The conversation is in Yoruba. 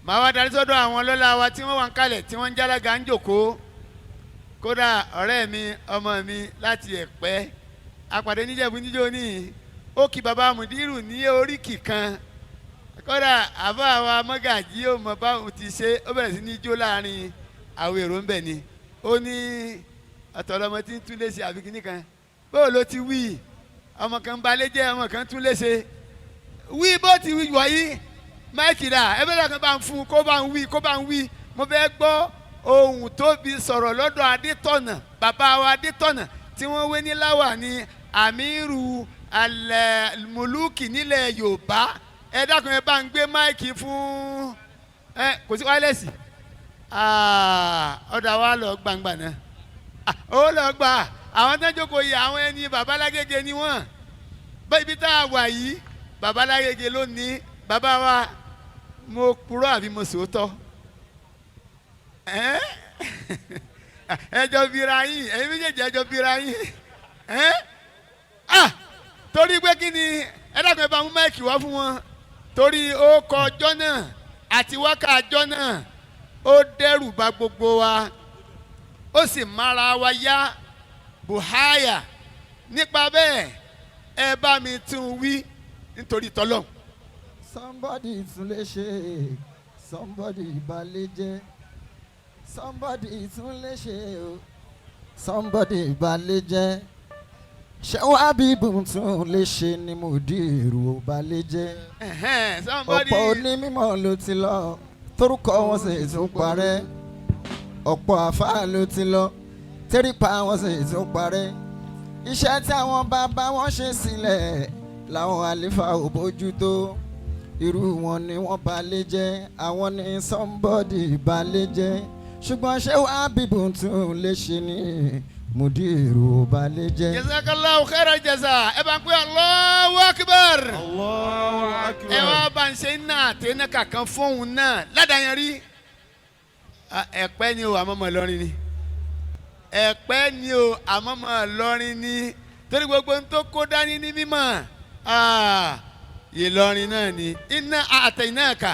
màá wá darí sọ́dọ̀ àwọn ọlọ́lá wa tí wọ́n wà ń kalẹ̀ tí wọ́n ń jálága ń jòkó kódà ọ̀rẹ́ mi ọmọ mi láti Ẹ̀pẹ́ apàdé níjẹ̀bú níjó ní ó kí baba Mudiru ní oríkì kan kódà àbá wa mọ́gàjí ó mọ báwọn ti ṣe ó bẹ̀rẹ̀ sí ní jó láàrin àwọn èrò ń bẹ̀ ni ó ní ọ̀tọ̀lọ́mọ tí ń tún léṣe àbí kíní kan bóò ló ti wí ọmọ kan balẹ̀ jẹ́ ọmọ kan tún léṣe wí bó ti wí wọ̀nyí máìkì dà ẹ bẹ́ẹ̀ kan bá ń fún kó bá ń wí mo fẹ́ gbọ́ ohun tóbi sọ̀rọ̀ lọ́dọ̀ Adétọ̀nà bàbá wa Adétọ̀nà tí wọ́n wé ní láwà ní àmírù al-muluki nílẹ̀ Yorùbá ẹ dákun ẹ bá ń gbé máìkì fún kò sí wáyélẹ̀sì ọ̀dà wa lọ gbangba náà ó lọ gbà àwọn tó ń jókòó yìí àwọn ẹni babalágége ni wọ́n bẹ́ẹ̀ ibi tá a wà yìí babalágége ló ní bàbá wa mo purọ́ àbí mo sòótọ́ ẹjọ́ bira yín ẹ̀yin méjèèjì ẹjọ́ bira yín torí pé kí ni ẹ dákun ẹ bá mú máìkì wá fún wọn torí ó kọ ọjọ́ náà àti wákà ọjọ́ náà ó dẹ́rù bà gbogbo wa ó sì mára wa yá buhaya nípa bẹ́ẹ̀ ẹ bá mi tún wí nítorí tọ́lọ́. somebody tún lè ṣe somebody balẹ̀ jẹ́ somebody tún lè ṣe o somebody balẹ̀ jẹ́ ṣẹ́wọ́n Abibu tún lè ṣe ni Mudiru balẹ̀ jẹ́ ọ̀pọ̀ onímọ̀ ló ti lọ torúkọ wọn sì tún parẹ́ ọ̀pọ̀ àfáà ló ti lọ tẹ́rípa wọn sì tún parẹ́ iṣẹ́ tí àwọn bàbá wọn ṣe sílẹ̀ làwọn àlífà ò bójútó irú wọn ni wọ́n balẹ̀ jẹ́ àwọn ní somebody balẹ̀ jẹ́ ṣùgbọ́n ṣẹ́wọ́n Abibu tún lè ṣe ni Mudiru balẹ̀ jẹ́. Jazakallahu khairal jaza ẹ bá ń pè Allahu Akbar. Allahu Akbar. ẹ wá bá ń ṣe náà tẹ́nà kankan fóun náà ládàáyàn rí Ẹ̀pẹ́ ni o àmọ́mọ́ Ìlọrin ni Ẹ̀pẹ́ ni o àmọ́mọ́ Ìlọrin ni torí gbogbo ń tó kó dání ní mímọ́ Ìlọrin náà ni iná àtẹ̀yìnáàkà